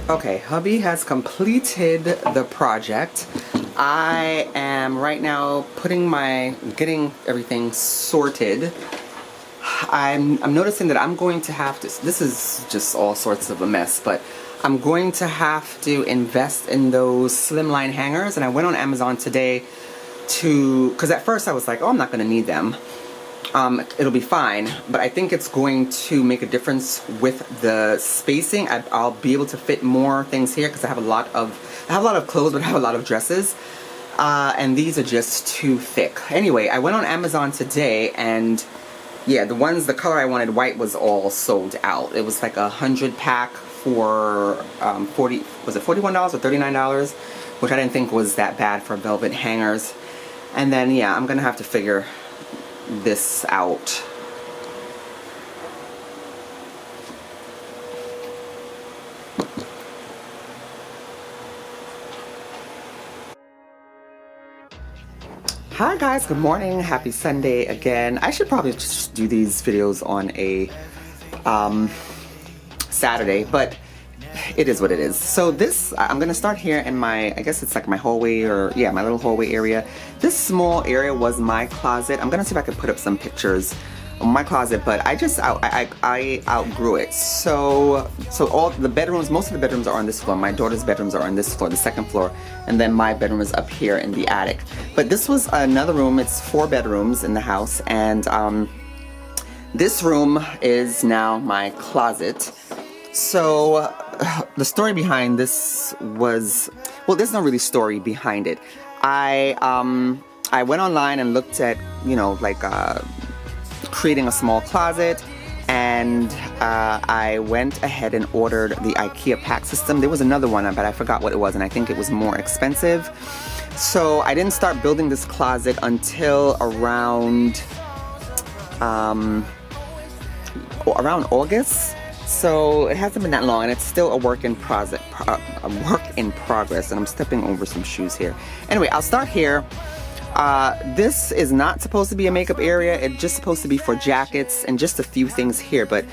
Okay, hubby has completed the project. I am right now getting everything sorted. I'm noticing that I'm going to have to, this is just all sorts of a mess, but I'm going to have to invest in those slimline hangers. And I went on Amazon today because at first I was like, oh, I'm not going to need them. It'll be fine, but I think it's going to make a difference with the spacing. I'll be able to fit more things here because I have a lot of clothes, but I have a lot of dresses, and these are just too thick. Anyway, I went on Amazon today, and yeah, the color I wanted, white, was all sold out. It was like 100 pack for was it $41 or $39, which I didn't think was that bad for velvet hangers. And then yeah, I'm gonna have to figure this out. Hi guys, good morning, happy Sunday again. I should probably just do these videos on a Saturday, but it is what it is. So this, I'm gonna start here in my, I guess it's like my hallway, or yeah, my little hallway area. This small area was my closet. I'm gonna see if I can put up some pictures of my closet, but I outgrew it. So all the bedrooms, most of the bedrooms are on this floor. My daughter's bedrooms are on this floor, the second floor, and then my bedroom is up here in the attic. But this was another room. It's 4 bedrooms in the house, and this room is now my closet. So the story behind this was, well, there's no really story behind it. I went online and looked at, like creating a small closet, and I went ahead and ordered the IKEA pack system. There was another one, but I forgot what it was, and I think it was more expensive. So I didn't start building this closet until around August. So it hasn't been that long, and it's still a work in progress. And I'm stepping over some shoes here. Anyway, I'll start here. This is not supposed to be a makeup area. It's just supposed to be for jackets and just a few things here. But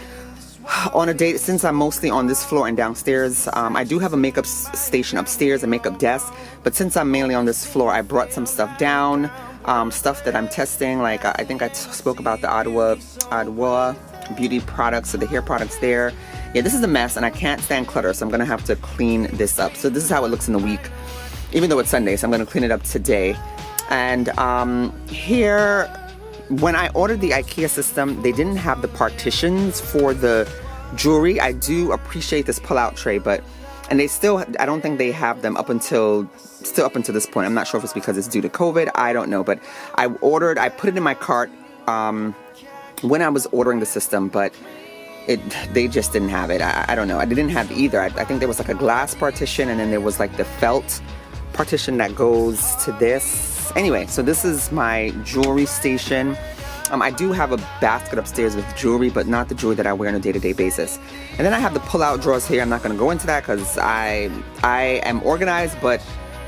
on a date, since I'm mostly on this floor and downstairs, I do have a makeup station upstairs, a makeup desk. But since I'm mainly on this floor, I brought some stuff down, stuff that I'm testing. Like I think I spoke about the Adwoa beauty products, so the hair products there. Yeah, this is a mess, and I can't stand clutter, so I'm gonna have to clean this up. So this is how it looks in the week, even though it's Sunday, so I'm gonna clean it up today. And here, when I ordered the IKEA system, they didn't have the partitions for the jewelry. I do appreciate this pull-out tray, and they still, I don't think they have them up until this point. I'm not sure if it's because it's due to COVID, I don't know, but I put it in my cart when I was ordering the system, but they just didn't have it. I don't know. I didn't have either. I think there was like a glass partition, and then there was like the felt partition that goes to this. Anyway, so this is my jewelry station. I do have a basket upstairs with jewelry, but not the jewelry that I wear on a day-to-day basis. And then I have the pull-out drawers here. I'm not going to go into that because I am organized, but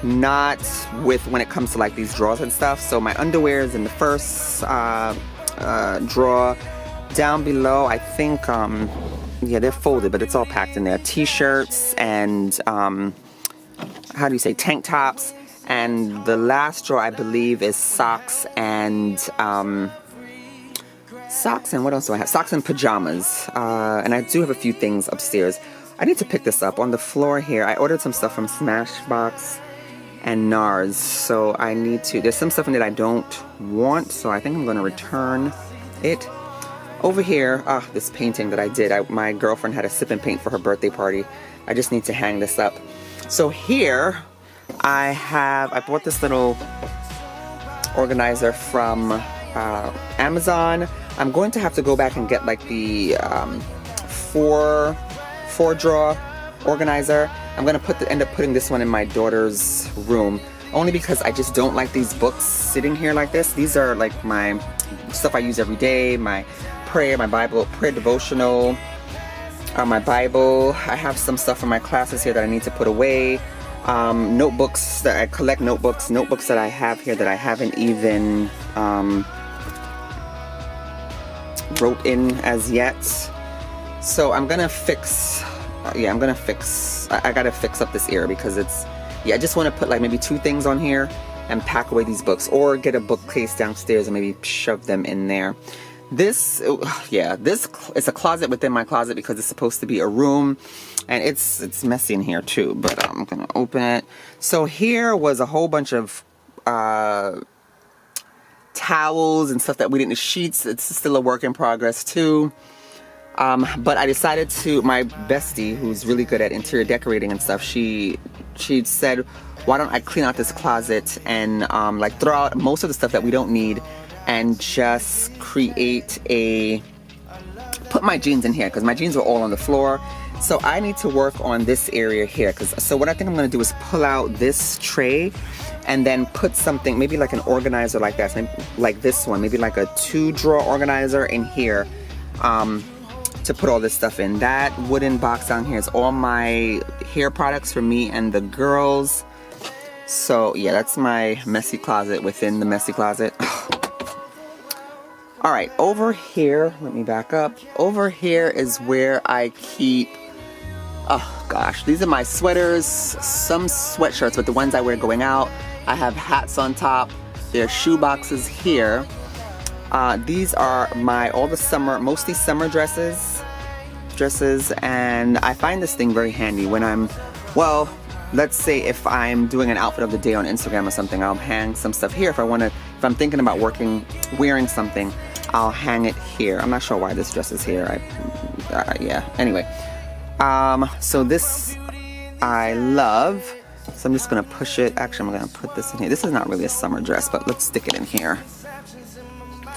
not when it comes to like these drawers and stuff. So my underwear is in the first drawer. Down below, I think yeah, they're folded, but it's all packed in there. T-shirts and how do you say, tank tops. And the last drawer, I believe, is socks and what else do I have? Socks and pajamas. And I do have a few things upstairs. I need to pick this up. On the floor here, I ordered some stuff from Smashbox and NARS, so I need to, there's some stuff in it I don't want, so I think I'm going to return it. Over here, this painting that I did, my girlfriend had a sip and paint for her birthday party. I just need to hang this up. So here, I bought this little organizer from Amazon. I'm going to have to go back and get like the four drawer organizer. I'm gonna end up putting this one in my daughter's room, only because I just don't like these books sitting here like this. These are like my stuff I use every day, my prayer, my Bible, prayer devotional, my Bible. I have some stuff from my classes here that I need to put away. Notebooks that I collect, notebooks that I have here that I haven't even wrote in as yet. So I'm gonna fix yeah, I'm gonna fix, I gotta fix up this area because it's, yeah, I just want to put like maybe 2 things on here and pack away these books, or get a bookcase downstairs and maybe shove them in there. This, yeah, this is a closet within my closet because it's supposed to be a room, and it's messy in here too, but I'm gonna open it. So here was a whole bunch of towels and stuff that we didn't, sheets. It's still a work in progress too. But I decided to, my bestie, who's really good at interior decorating and stuff, she said, why don't I clean out this closet and like throw out most of the stuff that we don't need and just create a, put my jeans in here, because my jeans were all on the floor. So I need to work on this area here, so what I think I'm going to do is pull out this tray and then put something, maybe like an organizer like that, maybe like this one, maybe like a 2-drawer organizer in here, to put all this stuff in. That wooden box down here is all my hair products for me and the girls. So yeah, that's my messy closet within the messy closet. All right, over here, let me back up. Over here is where I keep, oh gosh, these are my sweaters, some sweatshirts, but the ones I wear going out. I have hats on top. There are shoe boxes here. These are my, all the summer, mostly summer dresses, and I find this thing very handy when I'm, well, let's say if I'm doing an outfit of the day on Instagram or something, I'll hang some stuff here. If I'm thinking about wearing something, I'll hang it here. I'm not sure why this dress is here. Yeah, anyway. So this I love. So I'm just gonna push it. Actually, I'm gonna put this in here. This is not really a summer dress, but let's stick it in here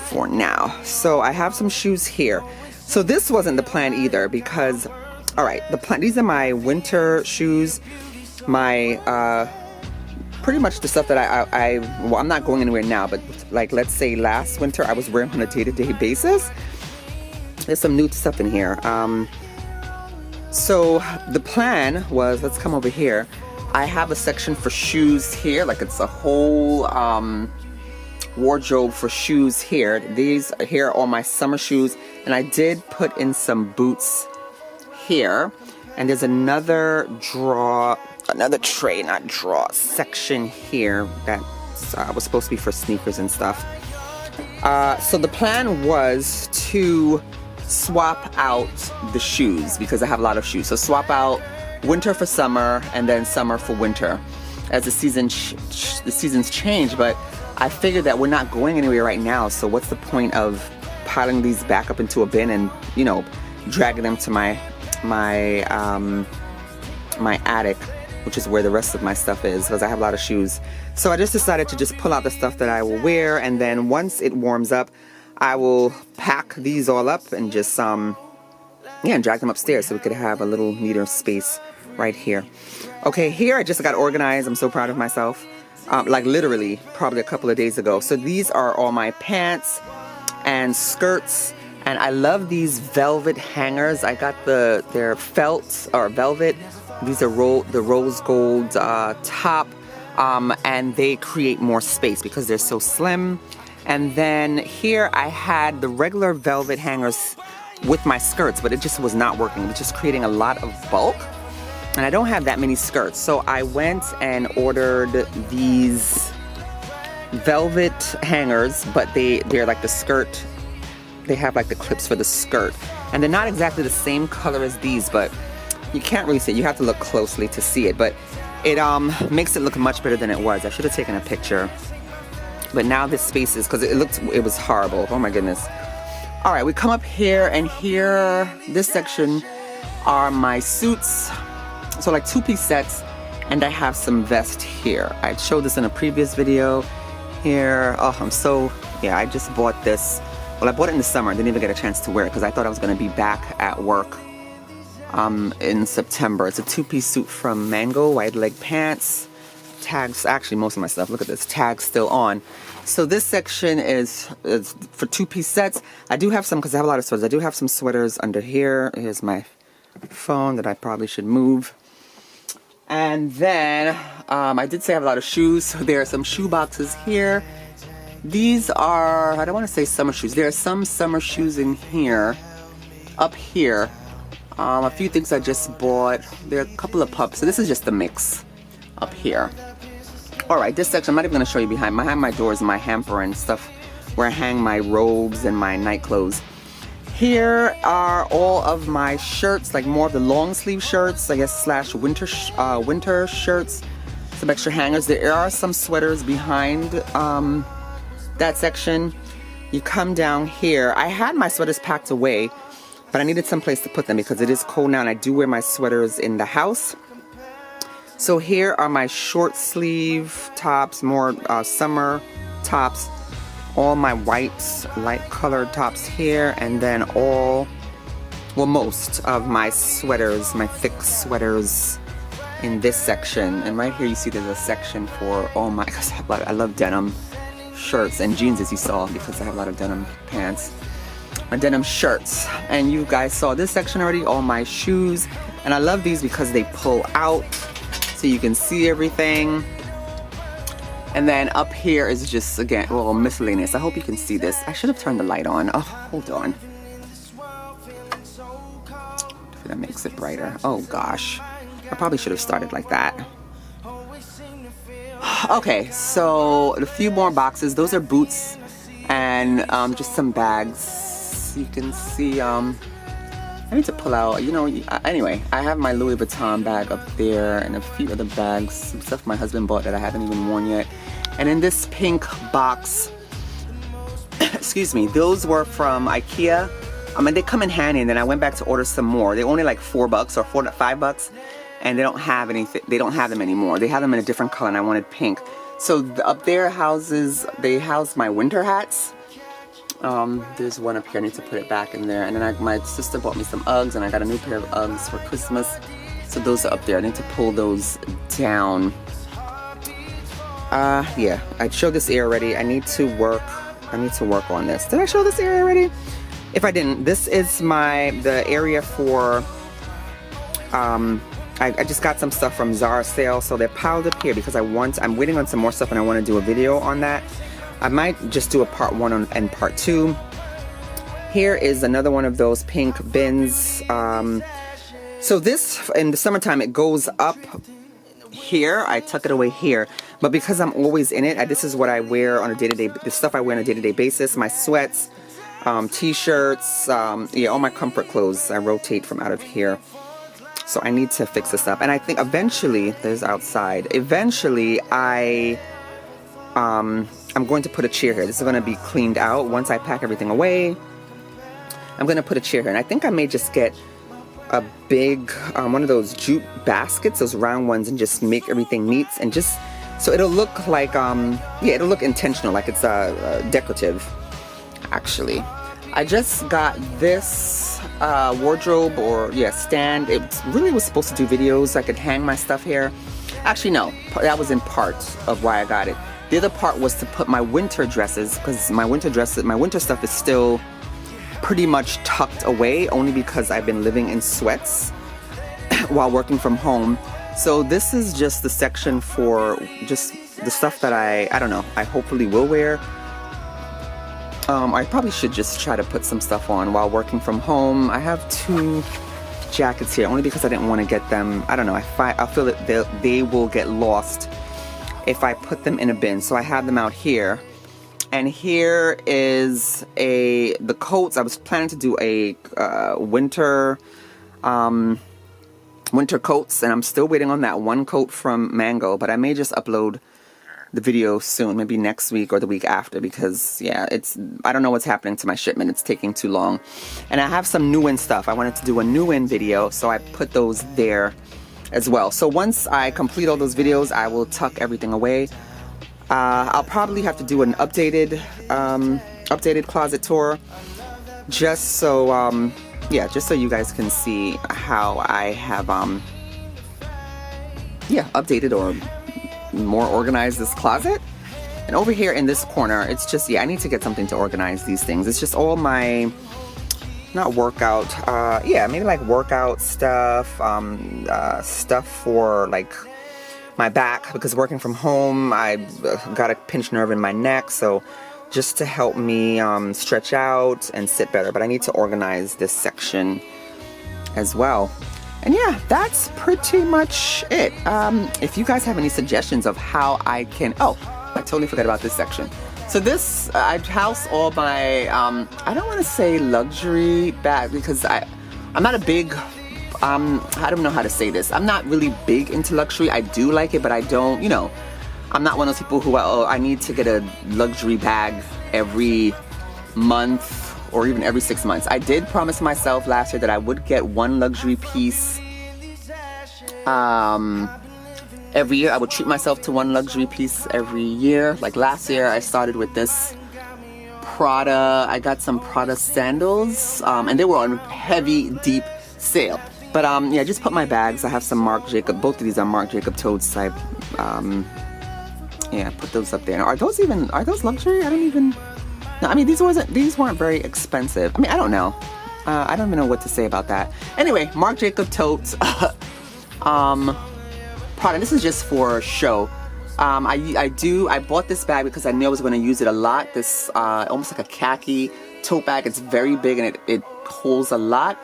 for now. So I have some shoes here. So this wasn't the plan either because, all right, these are my winter shoes. My, pretty much the stuff that well, I'm not going anywhere now, but like, let's say last winter I was wearing on a day-to-day basis. There's some new stuff in here. So the plan was, let's come over here. I have a section for shoes here, like it's a whole wardrobe for shoes here. These here are all my summer shoes, and I did put in some boots here. And there's another section here that was supposed to be for sneakers and stuff. So the plan was to swap out the shoes because I have a lot of shoes. So swap out winter for summer and then summer for winter as the seasons change. But I figured that we're not going anywhere right now, so what's the point of piling these back up into a bin and, you know, dragging them to my attic, which is where the rest of my stuff is, because I have a lot of shoes. So I just decided to just pull out the stuff that I will wear, and then once it warms up, I will pack these all up and just and drag them upstairs so we could have a little neater space right here. Okay, here I just got organized. I'm so proud of myself. Like literally probably a couple of days ago. So these are all my pants and skirts, and I love these velvet hangers. I got they're felt or velvet. These are the rose gold top, and they create more space because they're so slim. And then here I had the regular velvet hangers with my skirts, but it just was not working. It was just creating a lot of bulk, and I don't have that many skirts. So I went and ordered these velvet hangers, but they're like the skirt. They have like the clips for the skirt, and they're not exactly the same color as these, but you can't really see it. You have to look closely to see it, but it makes it look much better than it was. I should have taken a picture, but now this space is, because it was horrible. Oh my goodness. All right, we come up here, and here, this section are my suits. So like 2-piece sets, and I have some vest here. I showed this in a previous video here. Oh, I just bought this. Well, I bought it in the summer. I didn't even get a chance to wear it because I thought I was going to be back at work in September. It's a 2-piece suit from Mango, wide leg pants, tags, actually most of my stuff, look at this, tags still on. So this section is for 2-piece sets. I do have some, because I have a lot of sweaters, I do have some sweaters under here. Here's my phone that I probably should move. And then I did say I have a lot of shoes, so there are some shoe boxes here. These are, I don't want to say summer shoes, there are some summer shoes in here, up here. A few things I just bought. There are a couple of pups. So this is just the mix up here. Alright, this section I'm not even going to show you behind. Behind my door is my hamper and stuff where I hang my robes and my night clothes. Here are all of my shirts, like more of the long sleeve shirts, I guess, slash winter shirts. Some extra hangers. There are some sweaters behind that section. You come down here. I had my sweaters packed away, but I needed some place to put them because it is cold now and I do wear my sweaters in the house. So here are my short sleeve tops, more summer tops. All my white, light colored tops here, and then most of my sweaters, my thick sweaters in this section. And right here you see there's a section for all my, because I love denim shirts and jeans, as you saw, because I have a lot of denim pants. My denim shirts. And you guys saw this section already, all my shoes. And I love these because they pull out so you can see everything. And then up here is just, again, a little miscellaneous. I hope you can see this. I should have turned the light on. Oh, hold on. That makes it brighter. Oh gosh. I probably should have started like that. Okay, so a few more boxes. Those are boots and just some bags. You can see, I need to pull out, you know, anyway, I have my Louis Vuitton bag up there and a few other bags, some stuff my husband bought that I haven't even worn yet. And in this pink box, excuse me, those were from IKEA. I mean, they come in handy, and then I went back to order some more. They're only like $4 or $5, and they don't have anything. They don't have them anymore. They have them in a different color, and I wanted pink. So up there they house my winter hats. There's one up here. I need to put it back in there. And then my sister bought me some Uggs, and I got a new pair of Uggs for Christmas. So those are up there. I need to pull those down. Yeah, I showed this area already. I need to work on this. Did I show this area already? If I didn't, this is the area for, I just got some stuff from Zara sale, so they're piled up here because I'm waiting on some more stuff and I want to do a video on that. I might just do a part 1 and part 2. Here is another one of those pink bins. So this, in the summertime, it goes up here. I tuck it away here. But because I'm always in it, this is what I wear on a day-to-day, the stuff I wear on a day-to-day basis. My sweats, t-shirts, yeah, all my comfort clothes. I rotate from out of here. So I need to fix this up. And I think eventually, there's outside, eventually I'm going to put a chair here. This is going to be cleaned out. Once I pack everything away, I'm going to put a chair here. And I think I may just get a big, one of those jute baskets, those round ones, and just make everything neat. And just, so it'll look like, yeah, it'll look intentional, like it's decorative, actually. I just got this wardrobe, or yeah, stand. It really was supposed to do videos. I could hang my stuff here. Actually, no, that was in part of why I got it. The other part was to put my winter dresses, because my winter stuff is still pretty much tucked away, only because I've been living in sweats while working from home. So this is just the section for just the stuff that I don't know, I hopefully will wear. I probably should just try to put some stuff on while working from home. I have 2 jackets here, only because I didn't want to get them, I don't know, I feel that they will get lost if I put them in a bin. So I have them out here. And here is the coats. I was planning to do a winter coats, and I'm still waiting on that one coat from Mango, but I may just upload the video soon, maybe next week or the week after, because yeah, I don't know what's happening to my shipment. It's taking too long. And I have some new in stuff. I wanted to do a new in video, so I put those there as well. So once I complete all those videos, I will tuck everything away. I'll probably have to do an updated closet tour, just so yeah, just so you guys can see how I have yeah, updated or more organized this closet. And over here in this corner, it's just, yeah, I need to get something to organize these things. It's just all my, not workout, yeah, maybe like workout stuff, stuff for like my back, because working from home, I got a pinched nerve in my neck, so just to help me stretch out and sit better. But I need to organize this section as well. And yeah, that's pretty much it. If you guys have any suggestions of how I can, oh, I totally forgot about this section. So this, I house all my, I don't want to say luxury bag because I'm not a big, I don't know how to say this. I'm not really big into luxury. I do like it, but I don't, you know, I'm not one of those people who, oh, I need to get a luxury bag every month or even every 6 months. I did promise myself last year that I would get one luxury piece every year. I would treat myself to one luxury piece every year. Like last year I started with this Prada. I got some Prada sandals and they were on heavy, deep sale. But yeah, just put my bags. I have some Marc Jacob. Both of these are Marc Jacob totes. I yeah, put those up there. Are those luxury? I don't even. No, I mean these weren't very expensive. I mean, I don't know. I don't even know what to say about that. Anyway, Marc Jacob totes. Prada. This is just for show. I bought this bag because I knew I was going to use it a lot. This almost like a khaki tote bag. It's very big and it holds a lot.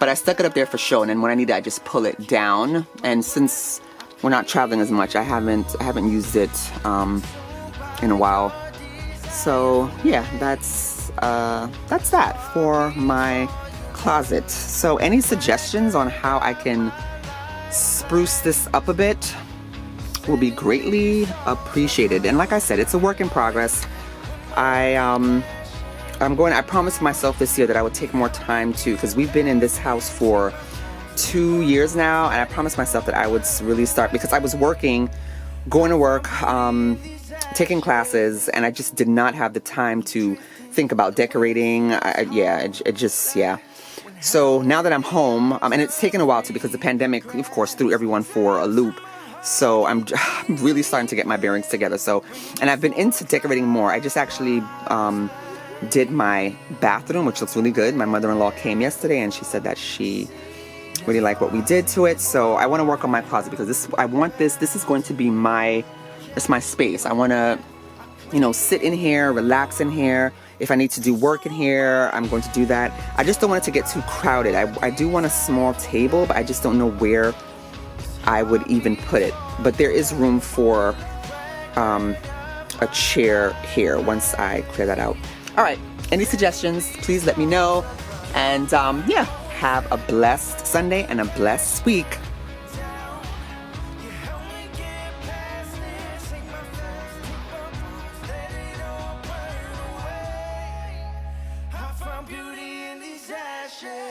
But I stuck it up there for show, and then when I need it, I just pull it down. And since we're not traveling as much, I haven't used it in a while. So yeah, that's that for my closet. So any suggestions on how I can spruce this up a bit will be greatly appreciated. And like I said, it's a work in progress. I promised myself this year that I would take more time to, because we've been in this house for 2 years now, and I promised myself that I would really start, because I was working, going to work, taking classes, and I just did not have the time to think about decorating. Yeah. So now that I'm home, and it's taken a while too, because the pandemic, of course, threw everyone for a loop. So I'm really starting to get my bearings together. So, and I've been into decorating more. I just actually did my bathroom, which looks really good. My mother-in-law came yesterday and she said that she really liked what we did to it. So I want to work on my closet, because this is going to be my space. I want to, you know, sit in here, relax in here. If I need to do work in here, I'm going to do that. I just don't want it to get too crowded. I do want a small table, but I just don't know where I would even put it. But there is room for a chair here once I clear that out. All right, any suggestions, please let me know. And yeah, have a blessed Sunday and a blessed week. Beauty in these ashes.